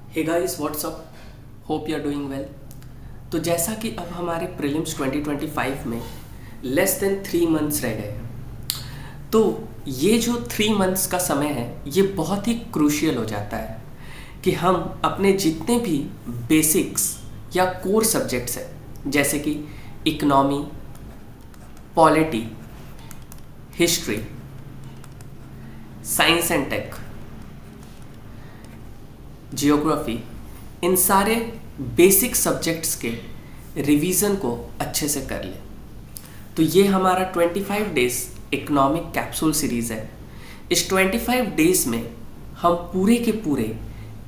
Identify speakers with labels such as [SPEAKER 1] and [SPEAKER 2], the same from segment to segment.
[SPEAKER 1] Hey guys what's up, hope you are doing well. तो जैसा कि अब हमारे प्रीलिम्स 2025 में लेस देन 3 मंथ्स रह गए हैं, तो ये जो 3 मंथ्स का समय है ये बहुत ही क्रूशियल हो जाता है कि हम अपने जितने भी बेसिक्स या कोर सब्जेक्ट्स हैं जैसे कि economy, polity, history, science and tech, geography, इन सारे बेसिक सब्जेक्ट्स के रिवीजन को अच्छे से कर लें। तो ये हमारा 25 डेज इकोनॉमिक कैप्सूल सीरीज़ है। इस 25 डेज में हम पूरे के पूरे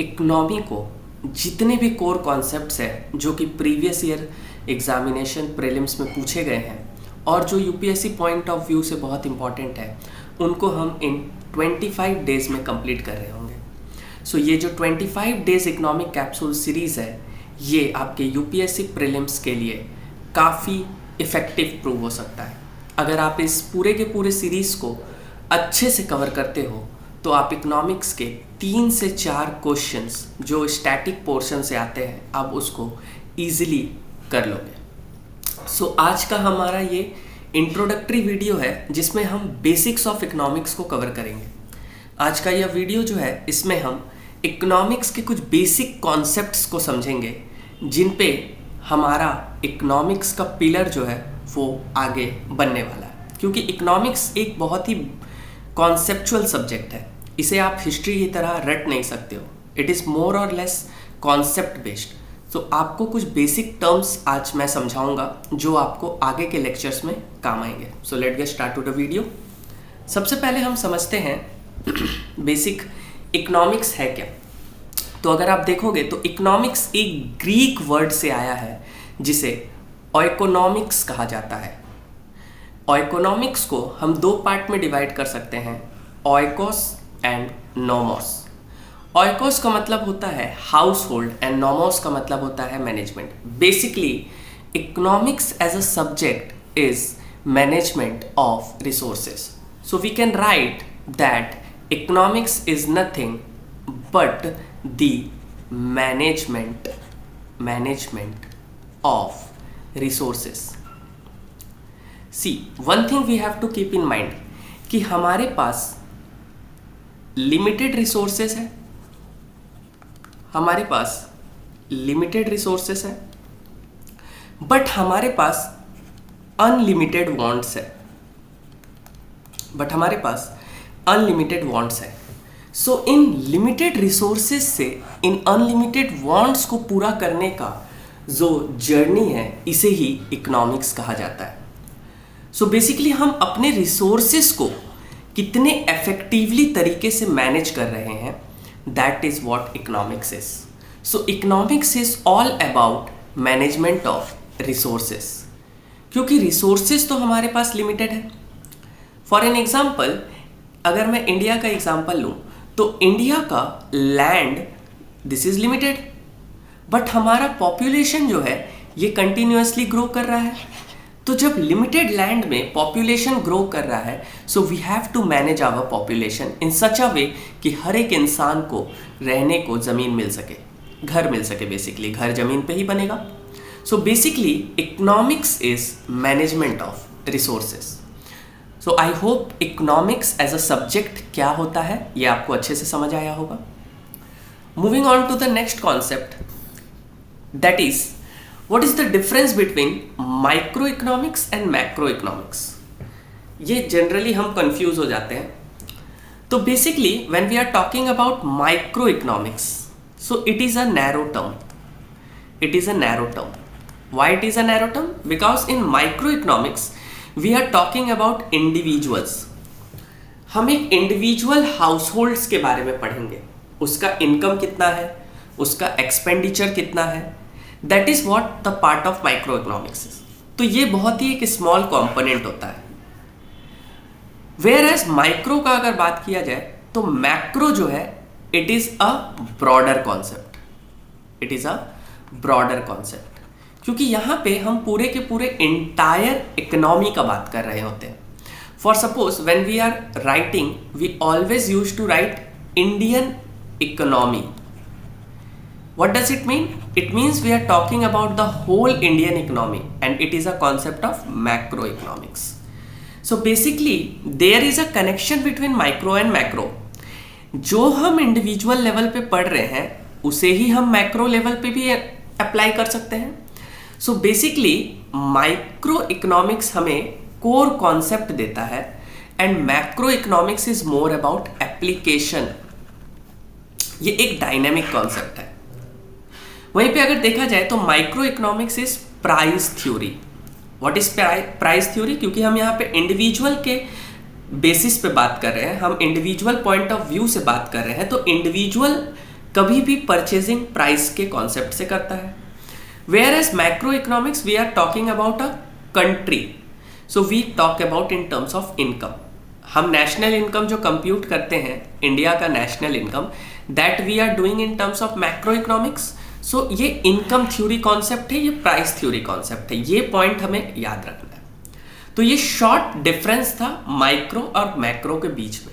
[SPEAKER 1] इकोनॉमी को जितने भी कोर कॉन्सेप्ट्स हैं जो कि प्रीवियस ईयर एग्जामिनेशन प्रीलिम्स में पूछे गए हैं और जो यूपीएससी पॉइंट ऑफ व्यू से बहुत इंपॉर्टेंट है, उनको हम इन 25 डेज में कंप्लीट कर रहे होंगे। सो ये जो 25 डेज इकोनॉमिक कैप्सूल सीरीज़ है ये आपके यूपीएससी प्रीलिम्स के लिए काफ़ी इफ़ेक्टिव प्रूव हो सकता है। अगर आप इस पूरे के पूरे सीरीज़ को अच्छे से कवर करते हो तो आप इकोनॉमिक्स के 3 से 4 क्वेश्चंस जो स्टैटिक पोर्शन से आते हैं आप उसको ईजिली कर लोगे। सो आज का हमारा ये इंट्रोडक्टरी वीडियो है जिसमें हम बेसिक्स ऑफ इकोनॉमिक्स को कवर करेंगे। आज का यह वीडियो जो है इसमें हम इकोनॉमिक्स के कुछ बेसिक कॉन्सेप्ट्स को समझेंगे जिन पे हमारा इकोनॉमिक्स का पिलर जो है वो आगे बनने वाला है, क्योंकि इकोनॉमिक्स एक बहुत ही कॉन्सेप्चुअल सब्जेक्ट है। इसे आप हिस्ट्री की तरह रट नहीं सकते हो। इट इज़ मोर और लेस कॉन्सेप्ट बेस्ड। तो आपको कुछ बेसिक टर्म्स आज मैं समझाऊंगा जो आपको आगे के लेक्चर्स में काम आएंगे। So let get start to the video. सबसे पहले हम समझते हैं बेसिक इकोनॉमिक्स है क्या। तो अगर आप देखोगे तो इकोनॉमिक्स एक ग्रीक वर्ड से आया है जिसे ओइकोनॉमिक्स कहा जाता है। ओइकोनॉमिक्स को हम 2 पार्ट में डिवाइड कर सकते हैं, ओइकोस एंड नोमोस। ओइकोस का मतलब होता है हाउस होल्ड एंड नोमोस का मतलब होता है management. Basically economics as a subject is management of resources. So we can write that economics is nothing but the management of resources. See, one thing we have to keep in mind कि हमारे पास limited resources है, हमारे पास limited resources है, but हमारे पास unlimited wants है, but हमारे पास unlimited wants है। सो in limited resources से इन अनलिमिटेड वांट्स को पूरा करने का जो जर्नी है इसे ही इकोनॉमिक्स कहा जाता है। सो बेसिकली हम अपने रिसोर्सेज को कितने इफेक्टिवली तरीके से मैनेज कर रहे हैं, that is what economics is. So economics is all about management of resources, क्योंकि रिसोर्सेज तो हमारे पास लिमिटेड है। फॉर एन एग्जाम्पल, अगर मैं इंडिया का एग्जाम्पल लूँ तो इंडिया का land this is limited, but हमारा पॉपुलेशन जो है ये कंटिन्यूअसली ग्रो कर रहा है। तो जब लिमिटेड लैंड में पॉपुलेशन ग्रो कर रहा है, so we have to manage our population in such a way कि हर एक इंसान को रहने को ज़मीन मिल सके, घर मिल सके। बेसिकली घर ज़मीन पे ही बनेगा। So basically economics is management of resources. So I hope economics as a subject क्या होता है ये आपको अच्छे से समझ आया होगा। Moving on to the next concept, that is what is the difference between micro economics and macro economics. ये जनरली हम कंफ्यूज हो जाते हैं। तो basically when we are talking about micro economics, so it is a narrow term. It is a narrow term. Why it is a narrow term? Because in micro economics we are talking about individuals. हम एक individual house holds के बारे में पढ़ेंगे, उसका income कितना है, उसका एक्सपेंडिचर कितना है, that is what the part of micro economics is. तो ये बहुत ही एक स्मॉल कॉम्पोनेंट होता है। वेयर एज माइक्रो का अगर बात किया जाए तो मैक्रो जो है it is a broader concept. It is a broader concept, क्योंकि यहाँ पे हम पूरे के पूरे इंटायर इकोनॉमी का बात कर रहे होते हैं। For suppose when we are writing we always use to write Indian economy. What does it mean? It means we are talking about the whole Indian economy and it is a concept of macroeconomics. So basically there is a connection between micro and macro. जो हम individual level पे पढ़ रहे हैं उसे ही हम macro level पे भी अप्लाई कर सकते हैं. सो बेसिकली माइक्रो इकोनॉमिक्स हमें कोर कॉन्सेप्ट देता है and macro economics is more about application. ये एक डायनेमिक कॉन्सेप्ट है. वहीं पे अगर देखा जाए तो micro economics is price theory. What is price theory? क्योंकि हम यहाँ पे इंडिविजुअल के बेसिस पे बात कर रहे हैं, हम इंडिविजुअल पॉइंट ऑफ व्यू से बात कर रहे हैं, तो इंडिविजुअल कभी भी परचेजिंग प्राइस के कॉन्सेप्ट से करता है. Whereas macroeconomics we are talking about a country, so we talk about in terms of income. हम नेशनल इनकम जो कंप्यूट करते हैं, इंडिया का national income, that we are doing in terms of macroeconomics. So ये income theory concept है, ये price theory concept है. ये पॉइंट हमें याद रखना है. तो ये शॉर्ट डिफरेंस था माइक्रो और मैक्रो के बीच में.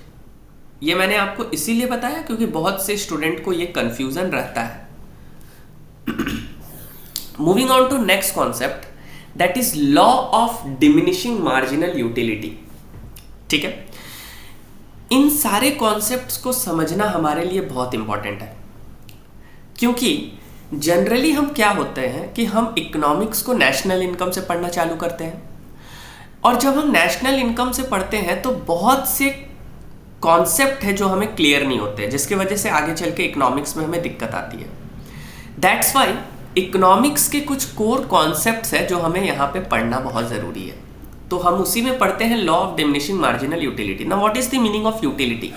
[SPEAKER 1] ये मैंने आपको इसीलिए बताया क्योंकि बहुत से स्टूडेंट को ये कंफ्यूजन रहता है. Moving on to next concept, that is law of diminishing marginal utility. ठीक है, इन सारे कॉन्सेप्ट्स को समझना हमारे लिए बहुत इंपॉर्टेंट है क्योंकि जनरली हम क्या होते हैं कि हम इकोनॉमिक्स को नेशनल इनकम से पढ़ना चालू करते हैं और जब हम नेशनल इनकम से पढ़ते हैं तो बहुत से कॉन्सेप्ट है जो हमें क्लियर नहीं होते, जिसकी वजह से आगे चल के इकोनॉमिक्स में हमें दिक्कत आती है. दैट्स वाई इकोनॉमिक्स के कुछ कोर कॉन्सेप्ट्स है जो हमें यहाँ पे पढ़ना बहुत ज़रूरी है. तो हम उसी में पढ़ते हैं law of diminishing marginal utility. Now what is the meaning of utility?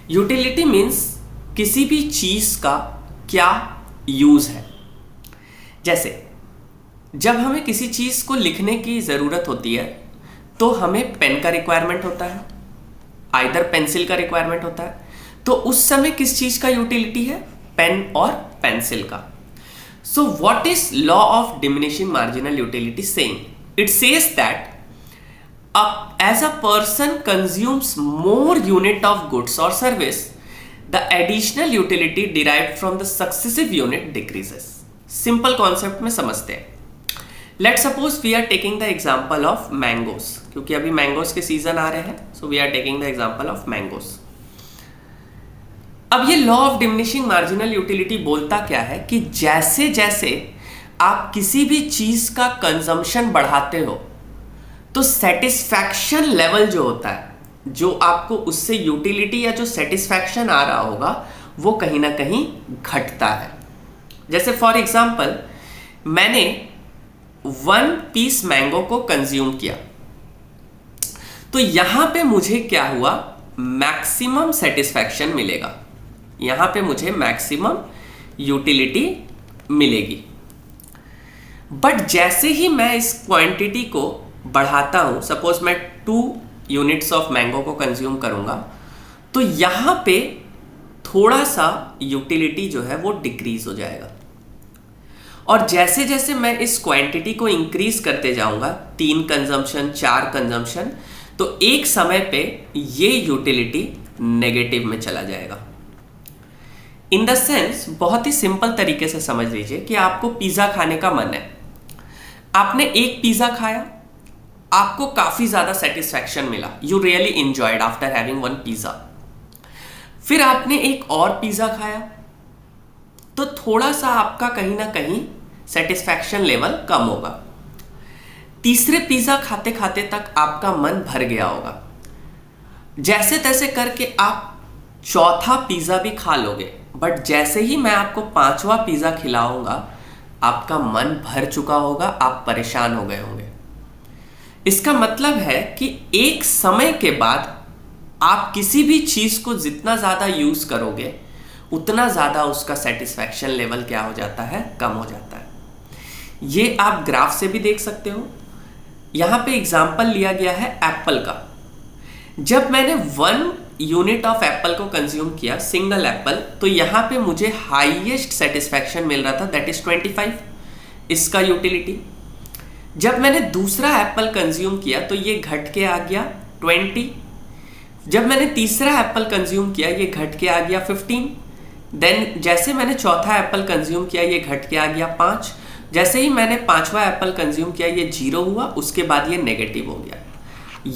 [SPEAKER 1] Utility means किसी भी चीज़ का क्या यूज़ है. जैसे जब हमें किसी चीज़ को लिखने की ज़रूरत होती है तो हमें पेन का रिक्वायरमेंट होता है, आइदर पेंसिल का रिक्वायरमेंट होता है. तो उस समय किस चीज़ का यूटिलिटी है? पेन और पेंसिल का. So what is law of diminishing marginal utility saying? It says that as a person consumes more unit of goods or service, the additional utility derived from the successive unit decreases. Simple concept में समझते हैं. Let's suppose we are taking the example of mangoes, क्योंकि अभी mangoes के season आ रहे हैं, so we are taking the example of mangoes. अब ये law of diminishing marginal utility बोलता क्या है कि जैसे जैसे आप किसी भी चीज का कंजम्पशन बढ़ाते हो तो सेटिस्फैक्शन लेवल जो होता है, जो आपको उससे यूटिलिटी या जो सेटिस्फैक्शन आ रहा होगा वो कहीं ना कहीं घटता है. जैसे फॉर एग्जांपल मैंने 1 पीस मैंगो को कंज्यूम किया तो यहां पे मुझे क्या हुआ? मैक्सिमम सेटिस्फैक्शन मिलेगा, यहां पे मुझे मैक्सिमम यूटिलिटी मिलेगी. बट जैसे ही मैं इस क्वांटिटी को बढ़ाता हूं, सपोज मैं 2 यूनिट्स ऑफ मैंगो को कंज्यूम करूंगा, तो यहां पे थोड़ा सा यूटिलिटी जो है वो डिक्रीज हो जाएगा. और जैसे जैसे मैं इस क्वांटिटी को इंक्रीज करते जाऊंगा, 3 कंजम्पशन, 4 कंजम्पशन, तो एक समय पे ये यूटिलिटी नेगेटिव में चला जाएगा. इन द सेंस, बहुत ही सिंपल तरीके से समझ लीजिए कि आपको पिज्जा खाने का मन है. आपने एक पिज्जा खाया, आपको काफी ज्यादा सेटिस्फैक्शन मिला, you really enjoyed after having 1 pizza. फिर आपने एक और पिज्जा खाया तो थोड़ा सा आपका कहीं ना कहीं सेटिस्फैक्शन लेवल कम होगा. तीसरे पिज्जा खाते खाते तक आपका मन भर गया होगा. जैसे तैसे करके आप चौथा पिज्जा भी खा लोगे, बट जैसे ही मैं आपको 5वां पिज्जा खिलाऊंगा आपका मन भर चुका होगा, आप परेशान हो गए होंगे. इसका मतलब है कि एक समय के बाद आप किसी भी चीज को जितना ज्यादा यूज करोगे उतना ज्यादा उसका सेटिस्फैक्शन लेवल क्या हो जाता है? कम हो जाता है. ये आप ग्राफ से भी देख सकते हो. यहां पे एग्जांपल लिया गया है एप्पल का. जब मैंने 1 यूनिट ऑफ एप्पल को कंज्यूम किया, सिंगल एप्पल, तो यहां पे मुझे हाईएस्ट सेटिस्फैक्शन मिल रहा था, दैट इज 25, इसका यूटिलिटी. जब मैंने दूसरा एप्पल कंज्यूम किया तो ये घट के आ गया 20. जब मैंने तीसरा एप्पल कंज्यूम किया ये घट के आ गया 15. देन जैसे मैंने चौथा एप्पल कंज्यूम किया ये घट के आ गया 5, जैसे ही मैंने पांचवा एप्पल कंज्यूम किया ये 0 हुआ, उसके बाद ये नेगेटिव हो गया।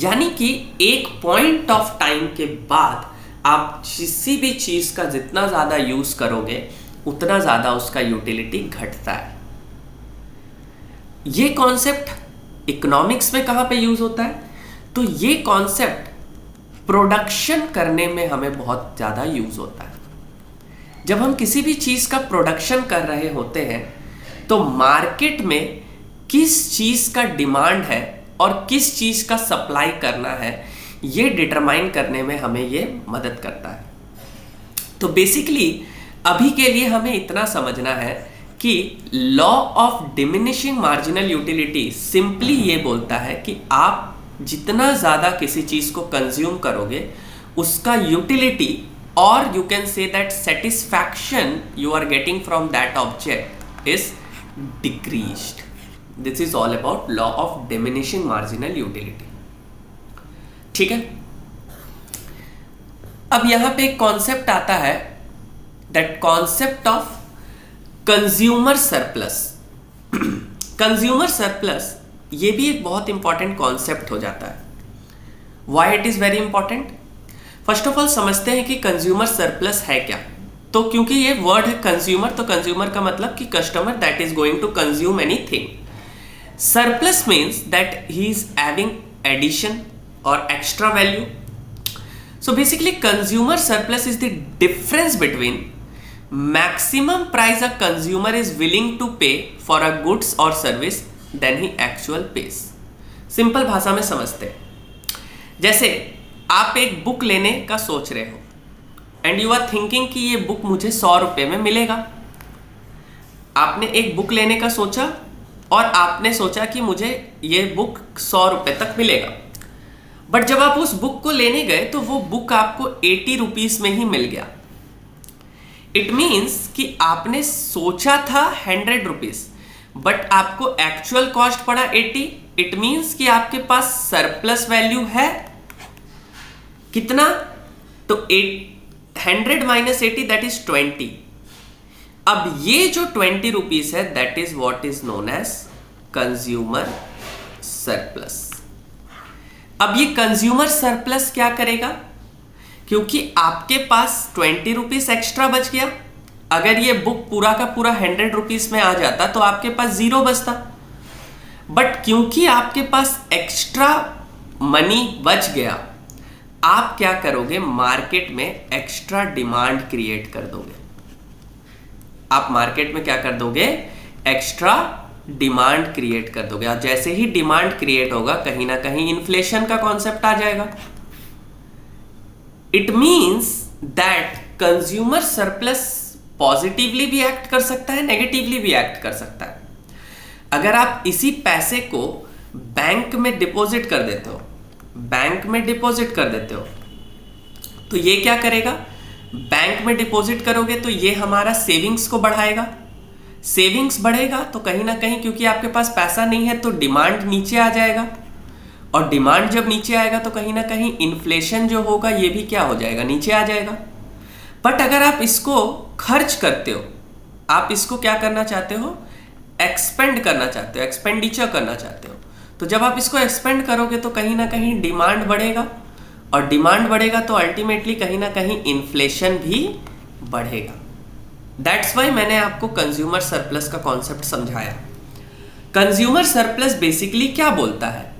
[SPEAKER 1] यानी कि एक पॉइंट ऑफ टाइम के बाद आप किसी भी चीज का जितना ज्यादा यूज करोगे उतना ज्यादा उसका यूटिलिटी घटता है। ये कॉन्सेप्ट इकोनॉमिक्स में कहां पे यूज होता है? तो ये कॉन्सेप्ट प्रोडक्शन करने में हमें बहुत ज्यादा यूज होता है। जब हम किसी भी चीज का प्रोडक्शन कर रहे होते हैं तो मार्केट में किस चीज का डिमांड है और किस चीज का सप्लाई करना है ये डिटरमाइन करने में हमें ये मदद करता है। तो बेसिकली अभी के लिए हमें इतना समझना है कि law of diminishing marginal utility simply ये बोलता है कि आप जितना ज्यादा किसी चीज को कंज्यूम करोगे उसका यूटिलिटी और you can say that satisfaction you are getting from that object is decreased. This is all about law of diminishing marginal utility. ठीक है, अब यहां पे एक कॉन्सेप्ट आता है, that concept of consumer surplus. Consumer surplus ये भी एक बहुत इंपॉर्टेंट कॉन्सेप्ट हो जाता है। Why it is very important? First of all समझते हैं कि कंज्यूमर सरप्लस है क्या। तो क्योंकि ये वर्ड है कंज्यूमर, तो कंज्यूमर का मतलब कि customer that is going to consume anything. Surplus means that he is having addition और extra value. So basically consumer surplus is the difference between maximum price a consumer is willing to pay for a goods और service then he actual pays. Simple भाषा में समझते हैं, जैसे आप एक book लेने का सोच रहे हो एंड यू आर थिंकिंग कि ये बुक मुझे 100 रुपए में मिलेगा। आपने एक बुक लेने का सोचा और आपने सोचा कि मुझे ये बुक 100 रुपए तक मिलेगा, बट जब आप उस बुक को लेने गए तो वो बुक आपको 80 रुपीज में ही मिल गया। इट मीन्स कि आपने सोचा था 100 रुपीज बट आपको एक्चुअल कॉस्ट पड़ा 80। इट मीन्स कि आपके पास सरप्लस वैल्यू है कितना? तो 100 माइनस 80 दैट इज 20। अब ये जो 20 रुपीज है that is what is known as consumer surplus. अब ये कंज्यूमर सरप्लस क्या करेगा? क्योंकि आपके पास 20 रुपीज एक्स्ट्रा बच गया। अगर ये बुक पूरा का पूरा 100 रुपीज में आ जाता तो आपके पास 0 बचता, बट क्योंकि आपके पास एक्स्ट्रा मनी बच गया, आप क्या करोगे? मार्केट में एक्स्ट्रा डिमांड क्रिएट कर दोगे। आप मार्केट में क्या कर दोगे? एक्स्ट्रा डिमांड क्रिएट कर दोगे। और जैसे ही डिमांड क्रिएट होगा कहीं ना कहीं इन्फ्लेशन का कॉन्सेप्ट आ जाएगा। It means that consumer surplus positively भी एक्ट कर सकता है, नेगेटिवली भी एक्ट कर सकता है। अगर आप इसी पैसे को बैंक में डिपॉजिट कर देते हो, बैंक में डिपॉजिट कर देते हो, तो ये क्या करेगा? बैंक में डिपॉजिट करोगे तो ये हमारा सेविंग्स को बढ़ाएगा। सेविंग्स बढ़ेगा तो कहीं ना कहीं क्योंकि आपके पास पैसा नहीं है तो डिमांड नीचे आ जाएगा, और डिमांड जब नीचे आएगा तो कहीं ना कहीं इन्फ्लेशन जो होगा ये भी क्या हो जाएगा? नीचे आ जाएगा। बट अगर आप इसको खर्च करते हो, आप इसको क्या करना चाहते हो? एक्सपेंड करना चाहते हो, एक्सपेंडिचर करना चाहते हो, तो जब आप इसको एक्सपेंड करोगे तो कहीं ना कहीं डिमांड बढ़ेगा, और डिमांड बढ़ेगा तो अल्टीमेटली कहीं ना कहीं इन्फ्लेशन भी बढ़ेगा। दैट्स वाई मैंने आपको कंज्यूमर सरप्लस का कॉन्सेप्ट समझाया। कंज्यूमर सरप्लस बेसिकली क्या बोलता है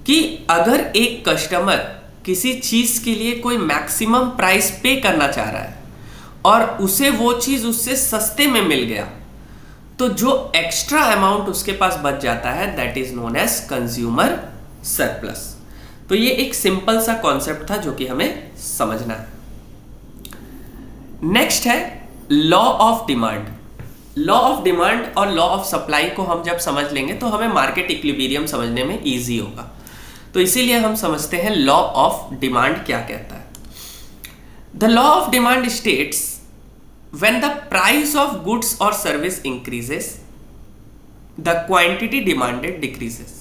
[SPEAKER 1] कि अगर एक कस्टमर किसी चीज के लिए कोई मैक्सिमम प्राइस पे करना चाह रहा है और उसे वो चीज उससे सस्ते में मिल गया, तो जो एक्स्ट्रा अमाउंट उसके पास बच जाता है that is known as consumer surplus. तो ये एक सिंपल सा कॉन्सेप्ट था जो कि हमें समझना है। नेक्स्ट है law of demand. Law of demand और लॉ ऑफ सप्लाई को हम जब समझ लेंगे तो हमें मार्केट इक्विलिब्रियम समझने में इजी होगा। तो इसीलिए हम समझते हैं लॉ ऑफ डिमांड क्या कहता है। The law of demand states when the price of goods और service increases the quantity demanded decreases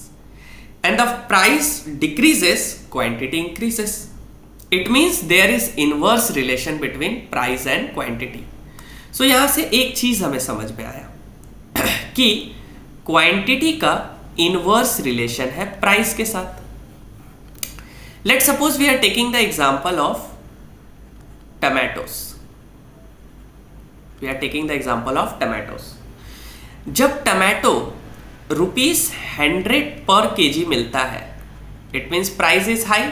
[SPEAKER 1] and the price decreases quantity increases. It means there is inverse relation between price and quantity. So यहां से एक चीज हमें समझ में आया कि क्वांटिटी का इनवर्स रिलेशन है प्राइस के साथ। Let suppose we are taking the example of tomatoes. We are taking the example of tomatoes. जब टमाटो ₹100 पर केजी मिलता है, it means price is high.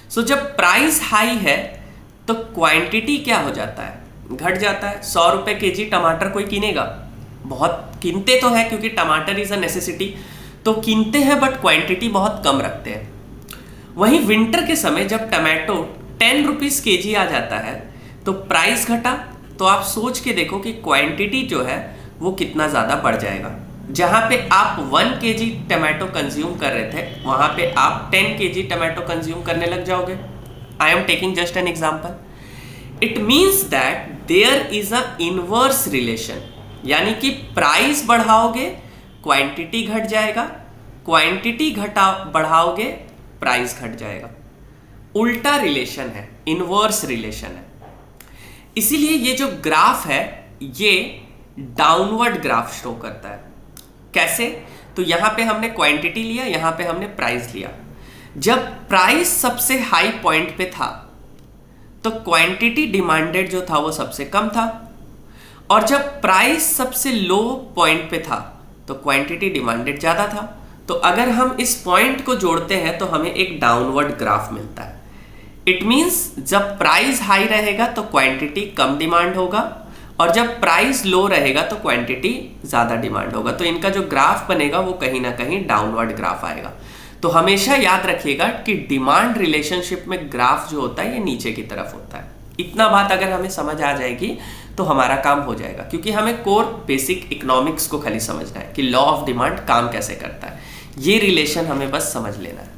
[SPEAKER 1] So जब प्राइस हाई है तो क्वांटिटी क्या हो जाता है, घट जाता है। 100 रुपए केजी टमाटर कोई किनेगा, बहुत कीनते तो है क्योंकि टमाटर इज अ नेसेसिटी, तो कीनते हैं बट क्वांटिटी बहुत कम रखते हैं। वहीं विंटर के समय जब टमाटो 10 रुपीज केजी आ जाता है तो प्राइस घटा, तो आप सोच के देखो कि क्वांटिटी जो है वो कितना ज़्यादा बढ़ जाएगा। जहाँ पे आप 1 केजी टमाटो कंज्यूम कर रहे थे वहाँ पे आप 10 केजी टमाटो कंज्यूम करने लग जाओगे। I am taking just an example. It means that there is a inverse relation, यानी कि प्राइस बढ़ाओगे क्वांटिटी घट जाएगा, क्वांटिटी बढ़ाओगे प्राइस घट जाएगा। उल्टा रिलेशन है, इनवर्स रिलेशन है। इसीलिए ये जो ग्राफ है ये डाउनवर्ड ग्राफ शो करता है। कैसे? तो यहां पे हमने क्वांटिटी लिया, यहां पे हमने प्राइस लिया। जब प्राइस सबसे हाई पॉइंट पे था तो क्वांटिटी डिमांडेड जो था वो सबसे कम था, और जब प्राइस सबसे लो पॉइंट पे था तो क्वांटिटी डिमांडेड ज्यादा था। तो अगर हम इस पॉइंट को जोड़ते हैं तो हमें एक डाउनवर्ड ग्राफ मिलता है। इट मींस जब प्राइस हाई रहेगा तो क्वांटिटी कम डिमांड होगा, और जब प्राइस लो रहेगा तो क्वांटिटी ज़्यादा डिमांड होगा। तो इनका जो ग्राफ बनेगा वो कहीं ना कहीं डाउनवर्ड ग्राफ आएगा। तो हमेशा याद रखिएगा कि डिमांड रिलेशनशिप में ग्राफ जो होता है ये नीचे की तरफ होता है। इतना बात अगर हमें समझ आ जाएगी तो हमारा काम हो जाएगा, क्योंकि हमें कोर बेसिक इकोनॉमिक्स को खाली समझना है कि लॉ ऑफ डिमांड काम कैसे करता है। ये रिलेशन हमें बस समझ लेना है,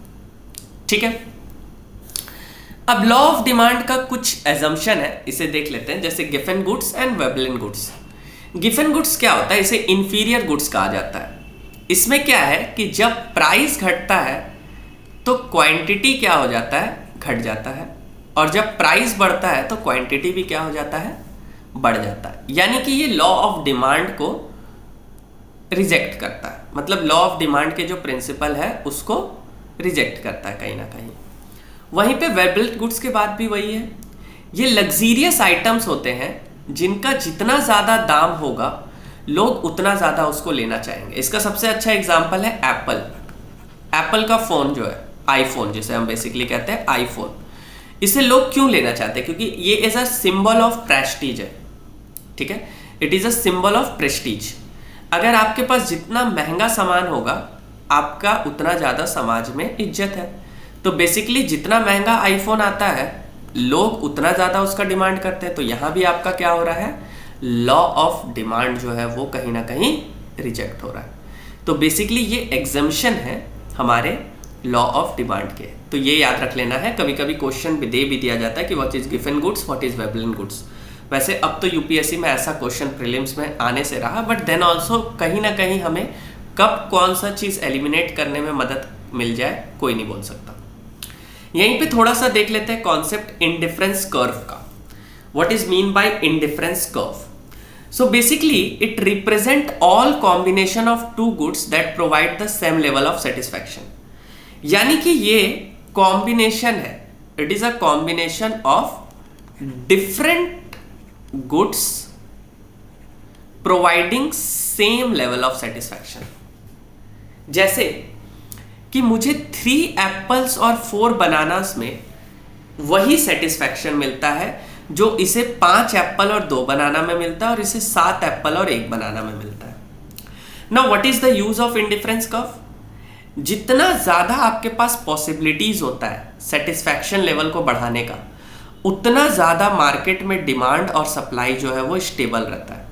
[SPEAKER 1] ठीक है। अब लॉ ऑफ डिमांड का कुछ एजम्पशन है, इसे देख लेते हैं। जैसे given goods and Veblen goods. Given goods क्या होता है, इसे इंफीरियर गुड्स कहा जाता है। इसमें क्या है कि जब प्राइस घटता है तो क्वांटिटी क्या हो जाता है, घट जाता है, और जब प्राइस बढ़ता है तो क्वांटिटी भी क्या हो जाता है, बढ़ जाता है। यानी कि ये लॉ ऑफ डिमांड को रिजेक्ट करता है, मतलब लॉ ऑफ डिमांड के जो प्रिंसिपल है उसको रिजेक्ट करता है कहीं ना कहीं। वहीं पे वेबल्ड गुड्स के बाद भी वही है। ये लग्जीरियस आइटम्स होते हैं जिनका जितना ज़्यादा दाम होगा लोग उतना ज़्यादा उसको लेना चाहेंगे। इसका सबसे अच्छा एग्जाम्पल है एप्पल। एप्पल का फ़ोन जो है, आईफोन जिसे हम बेसिकली कहते हैं आईफोन, इसे लोग क्यों लेना चाहते हैं? क्योंकि ये is a symbol of Prestige है, ठीक है। It is a symbol of Prestige. अगर आपके पास जितना महंगा सामान होगा आपका उतना ज़्यादा समाज में इज्जत है। तो बेसिकली जितना महंगा आईफोन आता है लोग उतना ज़्यादा उसका डिमांड करते हैं। तो यहाँ भी आपका क्या हो रहा है, लॉ ऑफ डिमांड जो है वो कहीं ना कहीं रिजेक्ट हो रहा है। तो बेसिकली ये एग्जम्पशन है हमारे लॉ ऑफ डिमांड के। तो ये याद रख लेना है। कभी कभी क्वेश्चन भी दिया जाता है कि what is given goods, what is Veblen goods. वैसे अब तो यूपीएससी में ऐसा क्वेश्चन प्रीलिम्स में आने से रहा, बट देन ऑल्सो कहीं ना कहीं हमें कब कौन सा चीज़ एलिमिनेट करने में मदद मिल जाए कोई नहीं बोल सकता। यहीं पे थोड़ा सा देख लेते हैं कॉन्सेप्ट इंडिफरेंस कर्व का। What is mean by indifference curve? So basically it represent all combination of two goods that provide the same level of satisfaction. यानी कि ये कॉम्बिनेशन है, it is a combination of different goods providing same level of satisfaction. जैसे कि मुझे 3 apples और 4 bananas में वही सेटिस्फैक्शन मिलता है जो इसे 5 एप्पल और 2 बनाना में मिलता है, और इसे 7 एप्पल और 1 बनाना में मिलता है। Now what is the use of indifference curve? जितना ज़्यादा आपके पास पॉसिबिलिटीज होता है सेटिस्फैक्शन लेवल को बढ़ाने का, उतना ज़्यादा मार्केट में डिमांड और सप्लाई जो है वो स्टेबल रहता है।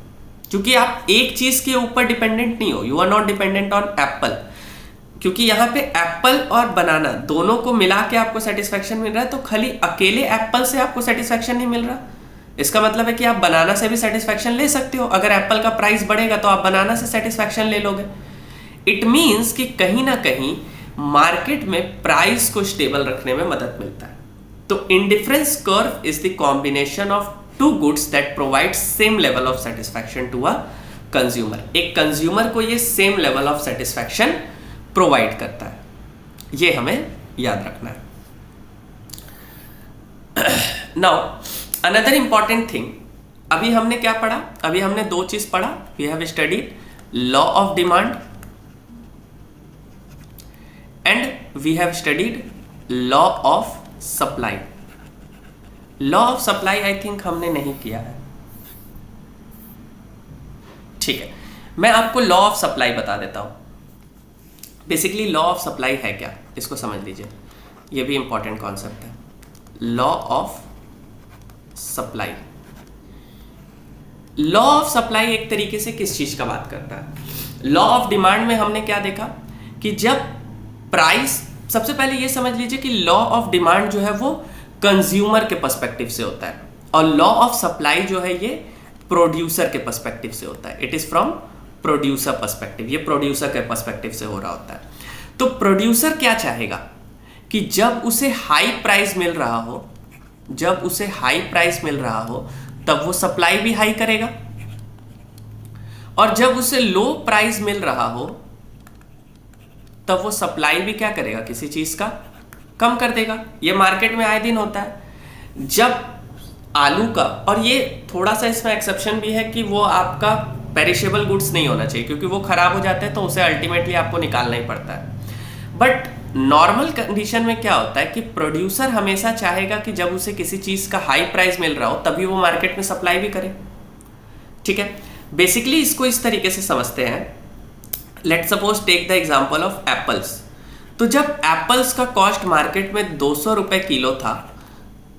[SPEAKER 1] क्योंकि आप एक चीज़ के ऊपर डिपेंडेंट नहीं हो, you are not dependent on apple. क्योंकि यहाँ पे एप्पल और बनाना दोनों को मिला के आपको सेटिस्फैक्शन मिल रहा है, तो खाली अकेले एप्पल से आपको सेटिस्फैक्शन नहीं मिल रहा। इसका मतलब है कि आप बनाना से भी सेटिस्फैक्शन ले सकते हो। अगर एप्पल का प्राइस बढ़ेगा तो आप बनाना से सेटिस्फैक्शन ले लोगे। इट मीन्स कि कहीं ना कहीं मार्केट में प्राइस को स्टेबल रखने में मदद मिलता है। तो indifference curve is the combination of two goods that provide same level of satisfaction to a consumer. एक कंज्यूमर को ये same level of satisfaction provide करता है, ये हमें याद रखना है। नाउ अनदर इंपॉर्टेंट थिंग, अभी हमने क्या पढ़ा? अभी हमने दो चीज पढ़ा। We have studied law of demand and we have studied law of supply. Law of supply I think हमने नहीं किया है, ठीक है। मैं आपको लॉ ऑफ सप्लाई बता देता हूं। बेसिकली लॉ ऑफ सप्लाई है क्या, इसको समझ लीजिए, ये भी इंपॉर्टेंट कॉन्सेप्ट है। Law of supply, law of supply एक तरीके से किस चीज का बात करता है? लॉ ऑफ डिमांड में हमने क्या देखा कि जब प्राइस, सबसे पहले ये समझ लीजिए कि लॉ ऑफ डिमांड जो है वो कंज्यूमर के पर्सपेक्टिव से होता है और लॉ ऑफ सप्लाई जो है ये प्रोड्यूसर के पर्सपेक्टिव से होता है। It is from producer perspective, ये प्रोड्यूसर के पर्सपेक्टिव से हो रहा होता है। तो प्रोड्यूसर क्या चाहेगा कि जब उसे हाई प्राइस मिल रहा हो, जब उसे हाई प्राइस मिल रहा हो तब वो सप्लाई भी हाई करेगा, और जब उसे लो प्राइस मिल रहा हो तब वो सप्लाई भी क्या करेगा, किसी चीज का कम कर देगा। ये मार्केट में आए दिन होता है। जब आलू का, और ये थोड़ा सा इसमें एक्सेप्शन भी है कि वो आपका पेरिशेबल गुड्स नहीं होना चाहिए, क्योंकि वो खराब हो जाते हैं तो उसे अल्टीमेटली आपको निकालना ही पड़ता है। बट नॉर्मल कंडीशन में क्या होता है कि प्रोड्यूसर हमेशा चाहेगा कि जब उसे किसी चीज का हाई प्राइस मिल रहा हो तभी वो मार्केट में सप्लाई भी करे, ठीक है। बेसिकली इसको इस तरीके से समझते हैं। Let suppose take the example of apples. तो जब एप्पल्स का कॉस्ट मार्केट में 200 रुपए किलो था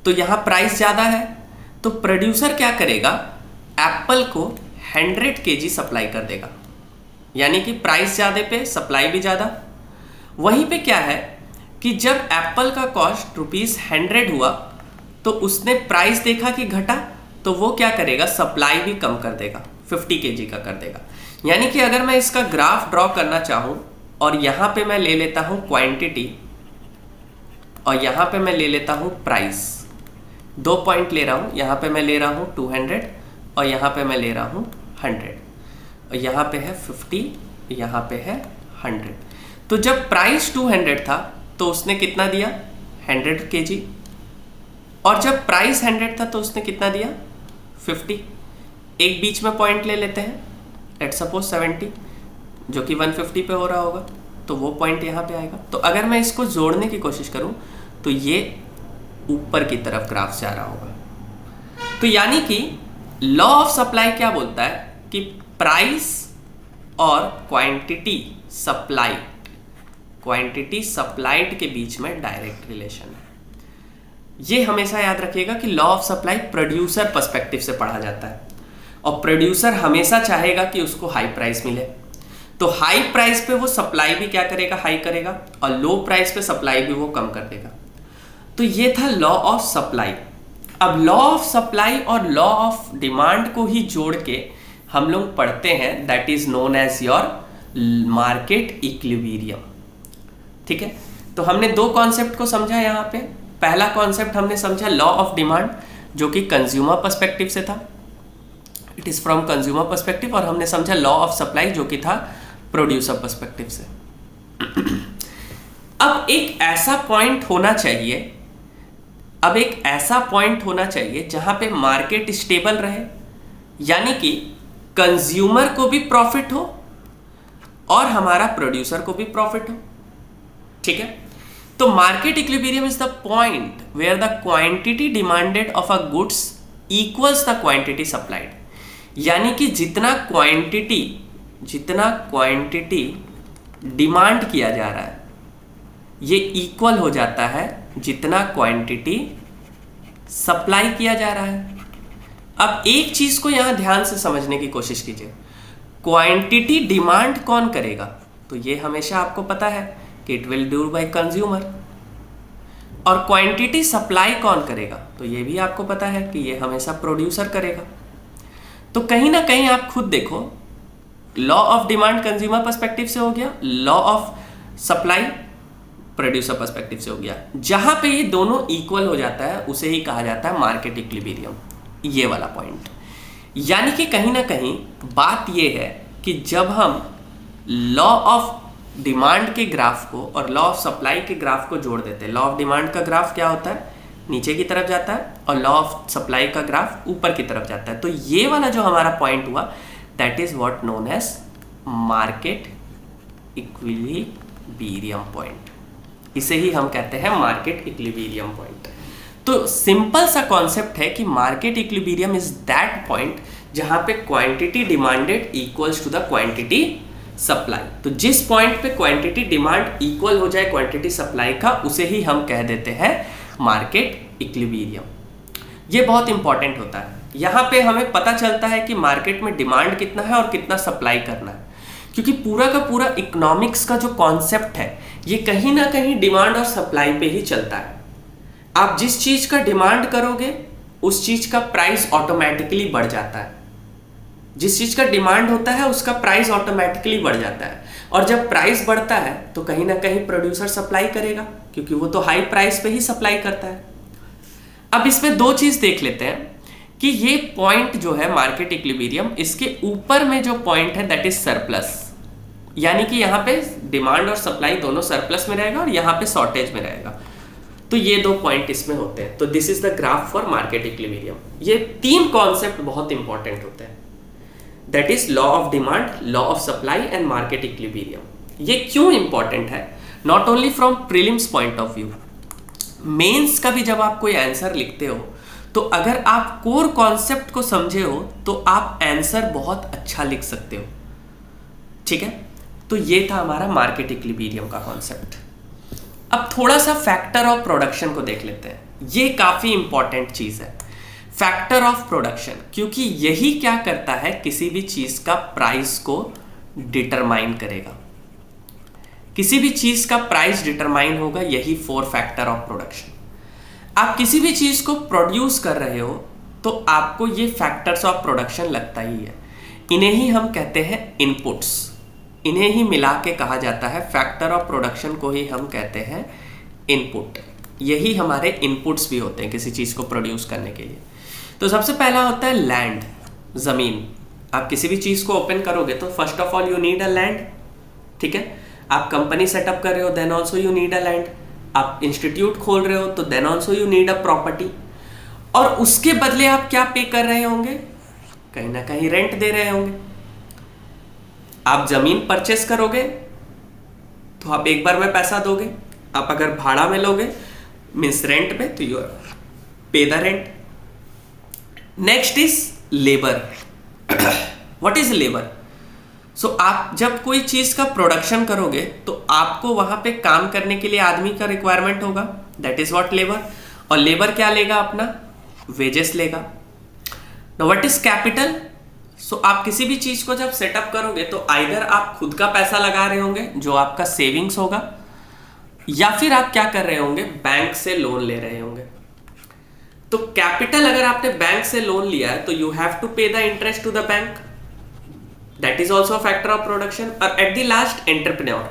[SPEAKER 1] तो यहां प्राइस ज्यादा है, तो प्रोड्यूसर क्या करेगा, एप्पल को 100 kg सप्लाई कर देगा, यानी कि प्राइस ज्यादा पे सप्लाई भी ज्यादा। वहीं पे क्या है कि जब एप्पल का कॉस्ट ₹100 हुआ तो उसने प्राइस देखा कि घटा, तो वो क्या करेगा, सप्लाई भी कम कर देगा, 50 kg का कर देगा। यानी कि अगर मैं इसका ग्राफ ड्रॉ करना चाहूं और यहां पे मैं ले लेता हूं क्वांटिटी और यहां पे मैं ले लेता हूं प्राइस, 2 पॉइंट ले रहा हूं, यहां पे मैं ले रहा हूं 200 और यहां पे मैं ले रहा हूं 100, और यहां पे है 50, यहां पे है 100। तो जब प्राइस 200 था तो उसने कितना दिया, 100 kg, और जब प्राइस 100 था तो उसने कितना दिया, 50। एक बीच में पॉइंट ले लेते हैं, लेट्स सपोज 70, जो कि 150 पे हो रहा होगा, तो वो पॉइंट यहाँ पे आएगा। तो अगर मैं इसको जोड़ने की कोशिश करूं तो ये ऊपर की तरफ ग्राफ से आ रहा होगा। तो यानी कि लॉ ऑफ सप्लाई क्या बोलता है कि प्राइस और क्वांटिटी सप्लाइड के बीच में डायरेक्ट रिलेशन है। ये हमेशा याद रखिएगा कि law of supply producer perspective से पढ़ा जाता है और प्रोड्यूसर हमेशा चाहेगा कि उसको हाई प्राइस मिले, तो हाई प्राइस पे वो सप्लाई भी क्या करेगा, हाई करेगा, और लो प्राइस पे सप्लाई भी वो कम कर देगा। तो ये था लॉ ऑफ सप्लाई। अब लॉ ऑफ सप्लाई और लॉ ऑफ डिमांड को ही जोड़ के हम लोग पढ़ते हैं, that is known as your market equilibrium, ठीक है। तो हमने दो कॉन्सेप्ट को समझा यहाँ पे। पहला कॉन्सेप्ट हमने समझा लॉ ऑफ डिमांड, जो कि कंज्यूमर पर्सपेक्टिव से था, it is from consumer perspective, और हमने समझा लॉ ऑफ सप्लाई जो कि था प्रोड्यूसर पर्सपेक्टिव से। अब एक ऐसा पॉइंट होना चाहिए जहां पे मार्केट स्टेबल रहे, यानी कि कंज्यूमर को भी प्रॉफिट हो और हमारा प्रोड्यूसर को भी प्रॉफिट हो, ठीक है। तो market equilibrium is the point where the quantity demanded of a goods equals the quantity supplied, यानी कि जितना क्वांटिटी डिमांड किया जा रहा है ये इक्वल हो जाता है जितना क्वांटिटी सप्लाई किया जा रहा है। अब एक चीज को यहां ध्यान से समझने की कोशिश कीजिए, क्वांटिटी डिमांड कौन करेगा, तो ये हमेशा आपको पता है कि it will do by consumer, और क्वांटिटी सप्लाई कौन करेगा, तो ये भी आपको पता है कि ये हमेशा प्रोड्यूसर करेगा। तो कहीं ना कहीं आप खुद देखो, law of demand consumer perspective से हो गया, law of supply producer perspective से हो गया। जहां पे ये दोनों इक्वल हो जाता है उसे ही कहा जाता है मार्केट इक्विलिब्रियम, ये वाला पॉइंट। यानी कि कहीं ना कहीं बात ये है कि जब हम लॉ ऑफ डिमांड के ग्राफ को और लॉ ऑफ सप्लाई के ग्राफ को जोड़ देते हैं, लॉ ऑफ डिमांड का ग्राफ क्या होता है, नीचे की तरफ जाता है, और लॉ ऑफ सप्लाई का ग्राफ ऊपर की तरफ जाता है। तो ये वाला जो हमारा पॉइंट हुआ, that is what known as market equilibrium point. इसे ही हम कहते हैं मार्केट इक्विलिब्रियम पॉइंट। तो सिंपल सा कॉन्सेप्ट है कि market equilibrium is that point जहां पे quantity demanded equals to the quantity supply. तो जिस पॉइंट पे क्वांटिटी डिमांड इक्वल हो जाए क्वांटिटी सप्लाई का, उसे ही हम कह देते हैं मार्केट इक्विलिब्रियम। ये बहुत इंपॉर्टेंट होता है। यहाँ पे हमें पता चलता है कि मार्केट में डिमांड कितना है और कितना सप्लाई करना है, क्योंकि पूरा का पूरा इकोनॉमिक्स का जो कॉन्सेप्ट है ये कहीं ना कहीं डिमांड और सप्लाई पे ही चलता है। आप जिस चीज का डिमांड करोगे उस चीज का प्राइस ऑटोमेटिकली बढ़ जाता है। जिस चीज का डिमांड होता है उसका प्राइस ऑटोमेटिकली बढ़ जाता है, और जब प्राइस बढ़ता है तो कहीं ना कहीं प्रोड्यूसर सप्लाई करेगा, क्योंकि वो तो हाई प्राइस पे ही सप्लाई करता है। अब इसमें दो चीज देख लेते हैं कि ये पॉइंट जो है मार्केट इक्विलिब्रियम, इसके ऊपर में जो पॉइंट है दैट इज सरप्लस, यानी कि यहाँ पे डिमांड और सप्लाई दोनों सरप्लस में रहेगा और यहाँ पे शॉर्टेज में रहेगा। तो ये दो पॉइंट इसमें होते हैं। तो this is the graph for market equilibrium. ये तीन कॉन्सेप्ट बहुत इंपॉर्टेंट होते हैं, that is law of demand, law of supply and market equilibrium. ये क्यों इंपॉर्टेंट है? Not only from prelims point of view, mains का भी जब आप कोई आंसर लिखते हो तो अगर आप कोर कॉन्सेप्ट को समझे हो तो आप आंसर बहुत अच्छा लिख सकते हो। ठीक है, तो ये था हमारा मार्केट इक्विलिब्रियम का कॉन्सेप्ट। अब थोड़ा सा फैक्टर ऑफ प्रोडक्शन को देख लेते हैं। ये काफी इंपॉर्टेंट चीज है, फैक्टर ऑफ प्रोडक्शन, क्योंकि यही क्या करता है, किसी भी चीज का प्राइस को डिटरमाइन करेगा। किसी भी चीज का प्राइस डिटरमाइन होगा यही फोर फैक्टर ऑफ प्रोडक्शन। आप किसी भी चीज को प्रोड्यूस कर रहे हो तो आपको ये फैक्टर्स ऑफ प्रोडक्शन लगता ही है। इन्हें ही हम कहते हैं इनपुट्स, इन्हें ही मिला के कहा जाता है, फैक्टर ऑफ प्रोडक्शन को ही हम कहते हैं इनपुट। यही हमारे इनपुट्स भी होते हैं किसी चीज को प्रोड्यूस करने के लिए। तो सबसे पहला होता है लैंड, जमीन। आप किसी भी चीज को ओपन करोगे तो first of all you need a land. ठीक है, आप कंपनी सेटअप कर रहे हो then also you need a land. आप इंस्टीट्यूट खोल रहे हो तो then also you need a property. और उसके बदले आप क्या पे कर रहे होंगे, कहीं ना कहीं रेंट दे रहे होंगे। आप जमीन परचेस करोगे तो आप एक बार में पैसा दोगे, आप अगर भाड़ा में लोगे मीन्स रेंट पे, तो you pay the rent. Next is labour. What is labour? So आप जब कोई चीज का प्रोडक्शन करोगे तो आपको वहां पे काम करने के लिए आदमी का रिक्वायरमेंट होगा, दैट इज व्हाट लेबर। और लेबर क्या लेगा, अपना वेजेस लेगा। Now what is capital? So आप किसी भी चीज को जब सेटअप करोगे तो आइदर आप खुद का पैसा लगा रहे होंगे जो आपका सेविंग्स होगा, या फिर आप क्या कर रहे होंगे, बैंक से लोन ले रहे होंगे। तो कैपिटल अगर आपने बैंक से लोन लिया है तो you have to pay the interest to the bank, that is also factor of production. और एट द लास्ट एंटरप्रेन्योर,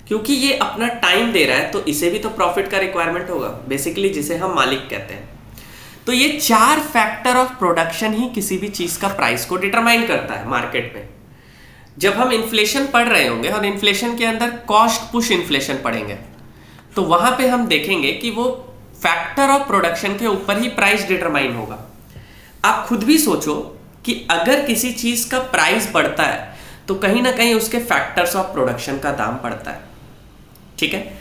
[SPEAKER 1] क्योंकि ये अपना टाइम दे रहा है तो इसे भी तो प्रॉफिट का रिक्वायरमेंट होगा, बेसिकली जिसे हम मालिक कहते हैं। तो ये चार फैक्टर ऑफ प्रोडक्शन ही किसी भी चीज का प्राइस को डिटरमाइन करता है मार्केट में। जब हम इन्फ्लेशन पढ़ रहे होंगे और इन्फ्लेशन के अंदर कॉस्ट पुश इन्फ्लेशन पढ़ेंगे तो वहां पे हम देखेंगे कि वो फैक्टर ऑफ प्रोडक्शन के ऊपर ही प्राइस डिटरमाइन होगा। आप खुद भी सोचो कि अगर किसी चीज का प्राइस बढ़ता है तो कहीं ना कहीं उसके फैक्टर्स ऑफ प्रोडक्शन का दाम बढ़ता है। ठीक है,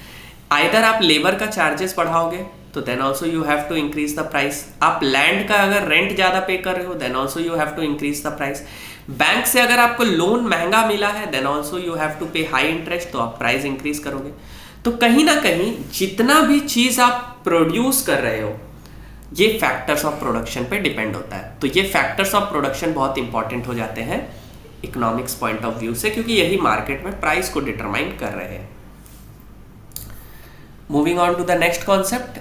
[SPEAKER 1] आइदर आप लेबर का चार्जेस बढ़ाओगे तो then also you have to increase the price. आप लैंड का अगर रेंट ज्यादा पे कर रहे हो then also you have to increase the price. Bank से अगर आपको लोन महंगा मिला है then also you have to pay high interest, तो आप प्राइस इंक्रीज करोगे। तो कहीं ना कहीं जितना भी चीज आप प्रोड्यूस कर रहे हो ये फैक्टर्स ऑफ प्रोडक्शन पे डिपेंड होता है। तो ये फैक्टर्स ऑफ प्रोडक्शन बहुत इंपॉर्टेंट हो जाते हैं इकोनॉमिक्स पॉइंट ऑफ व्यू से, क्योंकि यही मार्केट में प्राइस को डिटरमाइन कर रहे हैं। Moving on to the next concept,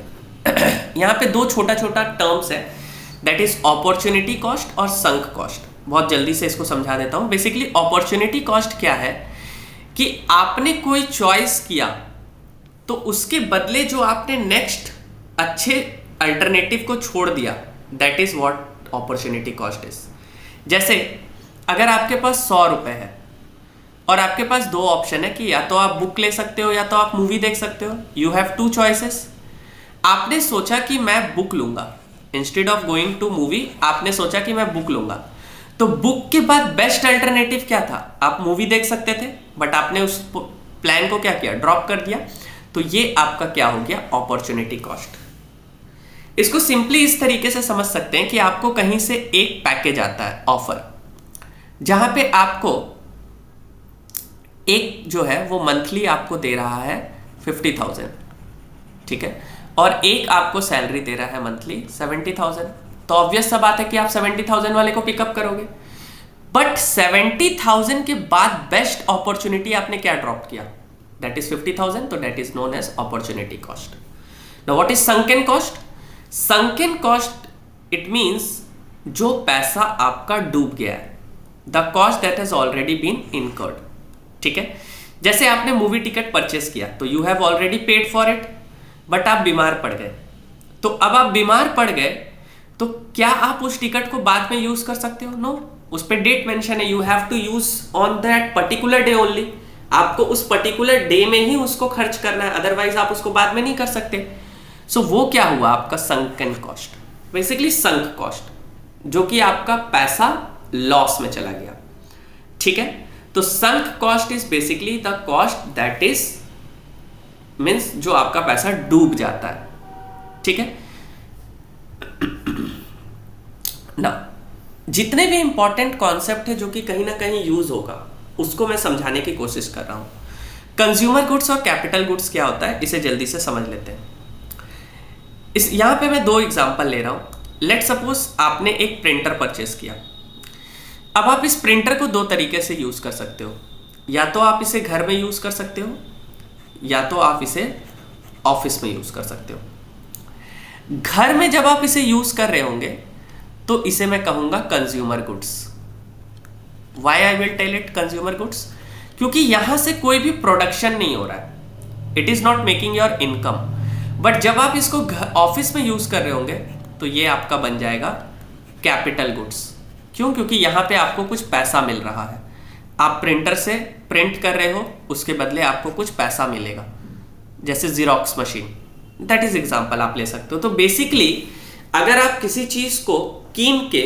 [SPEAKER 1] यहाँ पे दो छोटा छोटा टर्म्स है, दैट इज अपॉर्चुनिटी कॉस्ट और संक कॉस्ट। बहुत जल्दी से इसको समझा देता हूँ। बेसिकली अपॉर्चुनिटी कॉस्ट क्या है कि आपने कोई चॉइस किया तो उसके बदले जो आपने नेक्स्ट अच्छे अल्टरनेटिव को छोड़ दिया, that is what opportunity cost is. जैसे अगर आपके पास 100 रुपए है और आपके पास दो ऑप्शन है कि या तो आप बुक ले सकते हो या तो आप मूवी देख सकते हो, यू हैव 2 चॉइसेस। आपने सोचा कि मैं बुक लूंगा, instead of going to movie आपने सोचा कि मैं बुक लूंगा, तो बुक के बाद बेस्ट अल्टरनेटिव क्या था? आप मूवी देख सकते थे, बट आपने उस प्लान को क्या किया, ड्रॉप कर दिया। तो ये आपका क्या हो गया, अपॉर्चुनिटी कॉस्ट। इसको सिंपली इस तरीके से समझ सकते हैं कि आपको कहीं से एक पैकेज आता है, ऑफर, जहां पे आपको एक जो है वो मंथली आपको दे रहा है 50,000, ठीक है, और एक आपको सैलरी दे रहा है मंथली 70,000। तो ऑब्वियस सा बात है कि आप 70,000 वाले को पिकअप करोगे। बट 70,000 के बाद बेस्ट अपॉर्चुनिटी आपने क्या ड्रॉप किया, दैट इज 50,000, तो that is known as opportunity cost. Now what is sunk cost? Sunk cost it means जो पैसा आपका डूब गया है, the cost that has already been incurred, ठीक है। जैसे आपने मूवी टिकट परचेस किया तो you have already paid for it, but आप बीमार पड़ गए। तो अब आप बीमार पड़ गए तो क्या आप उस टिकट को बाद में यूज कर सकते हो? नो, उस पर डेट मेंशन है, you have to use on that particular day only. आपको उस पर्टिकुलर डे में ही उसको खर्च करना है, अदरवाइज आप उसको बाद में नहीं कर सकते। सो वो क्या हुआ आपका sunken cost, basically sunk cost, जो कि आपका पैसा लॉस में चला गया, ठीक है। तो sunk cost is basically the cost that is means जो आपका पैसा डूब जाता है, ठीक है ना। जितने भी इंपॉर्टेंट कॉन्सेप्ट है जो कि कहीं ना कहीं यूज होगा, उसको मैं समझाने की कोशिश कर रहा हूं। कंज्यूमर गुड्स और कैपिटल गुड्स क्या होता है, इसे जल्दी से समझ लेते हैं। इस यहां पे मैं 2 एग्जांपल ले रहा हूं। लेट सपोज आपने एक प्रिंटर परचेस किया। अब आप इस प्रिंटर को 2 तरीके से यूज कर सकते हो, या तो आप इसे घर में यूज कर सकते हो या तो आप इसे ऑफिस में यूज कर सकते हो। घर में जब आप इसे यूज कर रहे होंगे तो इसे मैं कहूंगा consumer goods. Why I will tell it consumer goods? क्योंकि यहां से कोई भी प्रोडक्शन नहीं हो रहा है, it is not making your income. But जब आप इसको ऑफिस में यूज कर रहे होंगे तो ये आपका बन जाएगा कैपिटल गुड्स। क्यों? क्योंकि यहां पे आपको कुछ पैसा मिल रहा है, आप प्रिंटर से प्रिंट कर रहे हो, उसके बदले आपको कुछ पैसा मिलेगा, जैसे xerox machine, that is example आप ले सकते हो। तो बेसिकली अगर आप किसी चीज को कीन के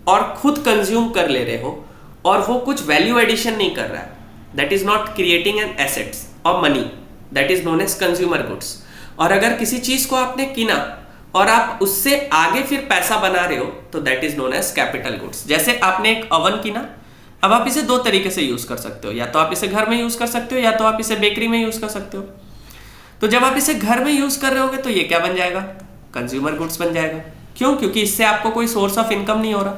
[SPEAKER 1] और खुद कंज्यूम कर ले रहे हो और वो कुछ वैल्यू एडिशन नहीं कर रहा है, that is not creating an assets और money, that is known as consumer goods. और अगर किसी चीज को आपने किना और आप उससे आगे फिर पैसा बना रहे हो तो that is known as capital goods. जैसे आपने एक ओवन किना, अब आप इसे 2 तरीके से यूज कर सकते हो, या तो आप इसे घर में यूज कर सकते हो या तो आप इसे बेकरी में यूज कर सकते हो। तो जब आप इसे घर में यूज कर रहे होगे तो ये क्या बन जाएगा, कंज्यूमर गुड्स बन जाएगा। क्यों? क्योंकि इससे आपको कोई सोर्स ऑफ इनकम नहीं हो रहा।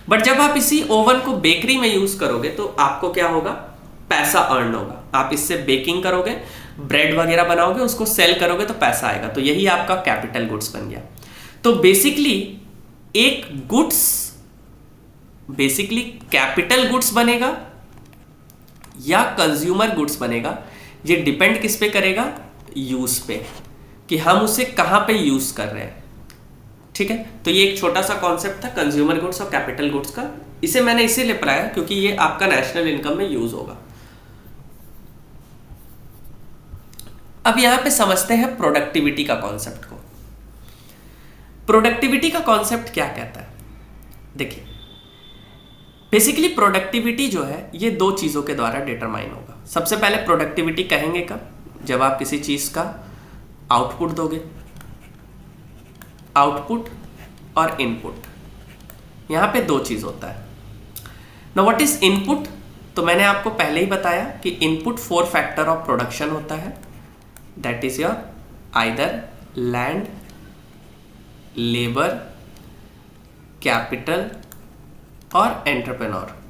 [SPEAKER 1] बट जब आप इसी ओवन को बेकरी में यूज करोगे तो आपको क्या होगा, पैसा अर्न होगा। आप इससे बेकिंग करोगे, ब्रेड वगैरह बनाओगे, उसको सेल करोगे तो पैसा आएगा। तो यही आपका कैपिटल गुड्स बन गया। तो बेसिकली एक गुड्स बेसिकली कैपिटल गुड्स बनेगा या कंज्यूमर गुड्स बनेगा, ये डिपेंड किस पे करेगा, यूज पे, कि हम उसे कहां पे यूज कर रहे हैं, ठीक है। तो ये एक छोटा सा कॉन्सेप्ट था कंज्यूमर गुड्स और कैपिटल गुड्स का। इसे मैंने इसीलिए पढ़ाया क्योंकि ये आपका नेशनल इनकम में यूज होगा। अब यहां पे समझते हैं प्रोडक्टिविटी का कॉन्सेप्ट को। प्रोडक्टिविटी का कॉन्सेप्ट क्या कहता है? देखिए, बेसिकली प्रोडक्टिविटी जो है ये 2 चीजों के द्वारा डिटरमाइन होगा। सबसे पहले प्रोडक्टिविटी कहेंगे कब, जब आप किसी चीज का आउटपुट दोगे, आउटपुट और इनपुट, यहां पे 2 चीज होता है। Now what is input? तो मैंने आपको पहले ही बताया कि इनपुट 4 फैक्टर ऑफ प्रोडक्शन होता है, that is your either land, labour, capital और एंटरप्रेन्योर।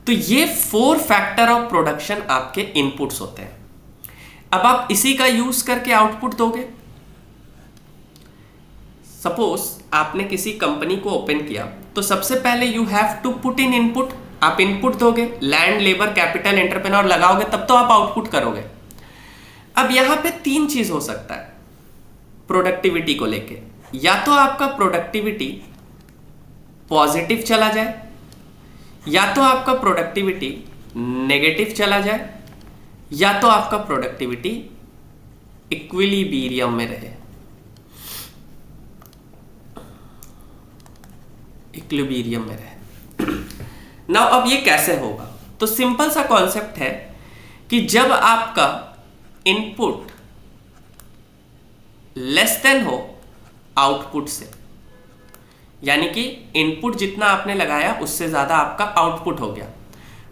[SPEAKER 1] तो ये 4 फैक्टर ऑफ प्रोडक्शन आपके इनपुट्स होते हैं। अब आप इसी का यूज करके आउटपुट दोगे। सपोज आपने किसी कंपनी को ओपन किया तो सबसे पहले you have to put in input, आप इनपुट दोगे, लैंड, लेबर, कैपिटल, एंटरप्रेन्योर लगाओगे, तब तो आप आउटपुट करोगे। अब यहां पे 3 चीज हो सकता है प्रोडक्टिविटी को लेके। या तो आपका प्रोडक्टिविटी पॉजिटिव चला जाए, या तो आपका प्रोडक्टिविटी नेगेटिव चला जाए, या तो आपका प्रोडक्टिविटी इक्विलिब्रियम में रहे, इक्विलिब्रियम में रहे। नाउ अब ये कैसे होगा? तो सिंपल सा कॉन्सेप्ट है कि जब आपका इनपुट लेस देन हो आउटपुट से, यानी कि इनपुट जितना आपने लगाया उससे ज्यादा आपका आउटपुट हो गया,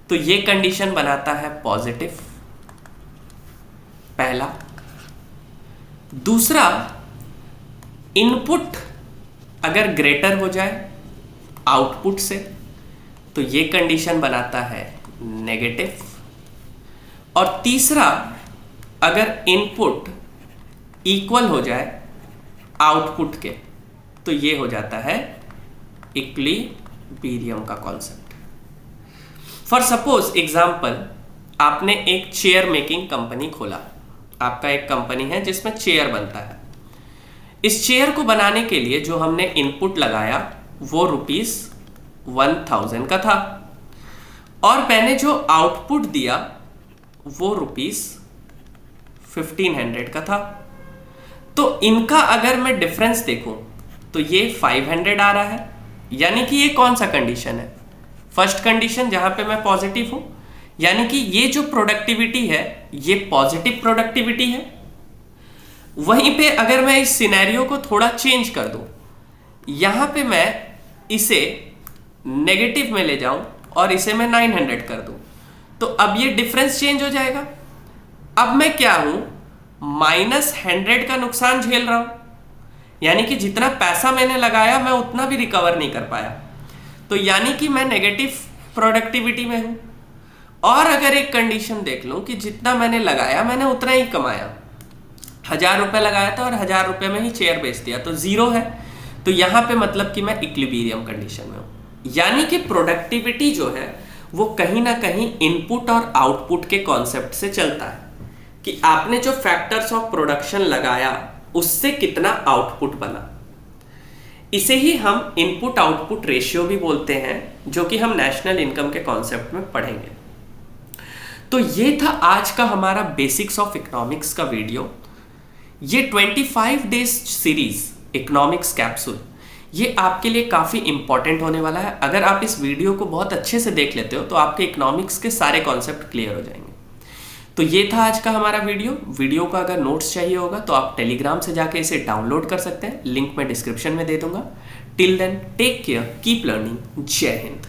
[SPEAKER 1] तो ये कंडीशन बनाता है पॉजिटिव, पहला। दूसरा, इनपुट अगर ग्रेटर हो जाए आउटपुट से, तो ये कंडीशन बनाता है नेगेटिव। और तीसरा, अगर इनपुट इक्वल हो जाए आउटपुट के, तो ये हो जाता है इक्विलिब्रियम का कॉन्सेप्ट। फॉर सपोज एग्जांपल, आपने एक चेयर मेकिंग कंपनी खोला। आपका एक कंपनी है जिसमें चेयर बनता है। इस चेयर को बनाने के लिए जो हमने इनपुट लगाया वो ₹1000 का था, और मैंने जो आउटपुट दिया वो ₹1500 का था। तो इनका अगर मैं डिफरेंस देखूं तो ये 500 आ रहा है, यानी कि ये कौन सा कंडीशन है? फर्स्ट कंडीशन जहां पे मैं पॉजिटिव हूं, यानी कि ये जो प्रोडक्टिविटी है ये पॉजिटिव प्रोडक्टिविटी है। वहीं पे अगर मैं इस सिनेरियो को थोड़ा चेंज कर दूं, यहां पे मैं इसे नेगेटिव में ले जाऊं और इसे मैं 900 कर दूं, तो अब ये डिफरेंस चेंज हो जाएगा। अब मैं क्या हूं? -100 का नुकसान झेल रहा हूं, यानी कि जितना पैसा मैंने लगाया मैं उतना भी रिकवर नहीं कर पाया, तो यानी कि मैं नेगेटिव प्रोडक्टिविटी में हूं। और अगर एक कंडीशन देख लूं कि जितना मैंने लगाया मैंने उतना ही कमाया, 1000 रुपए लगाया था और 1000 रुपए में ही चेयर बेच दिया, तो 0 है। तो यहां पे मतलब कि मैं इक्विलिब्रियम कंडीशन में हूं। यानी कि प्रोडक्टिविटी जो है वो कहीं ना कहीं इनपुट और आउटपुट के कॉन्सेप्ट से चलता है कि आपने जो फैक्टर्स ऑफ प्रोडक्शन लगाया उससे कितना आउटपुट बना। इसे ही हम इनपुट आउटपुट रेशियो भी बोलते हैं, जो कि हम नेशनल इनकम के कॉन्सेप्ट में पढ़ेंगे। तो ये था आज का हमारा बेसिक्स ऑफ इकोनॉमिक्स का वीडियो। ये 25 डेज सीरीज इकोनॉमिक्स कैप्सूल, ये आपके लिए काफ़ी इंपॉर्टेंट होने वाला है। अगर आप इस वीडियो को बहुत अच्छे से देख लेते हो तो आपके इकोनॉमिक्स के सारे कॉन्सेप्ट क्लियर हो जाएंगे। तो ये था आज का हमारा वीडियो का अगर नोट्स चाहिए होगा तो आप टेलीग्राम से जाके इसे डाउनलोड कर सकते हैं, लिंक मैं डिस्क्रिप्शन में दे दूंगा। Till then take care, keep learning, Jai Hind.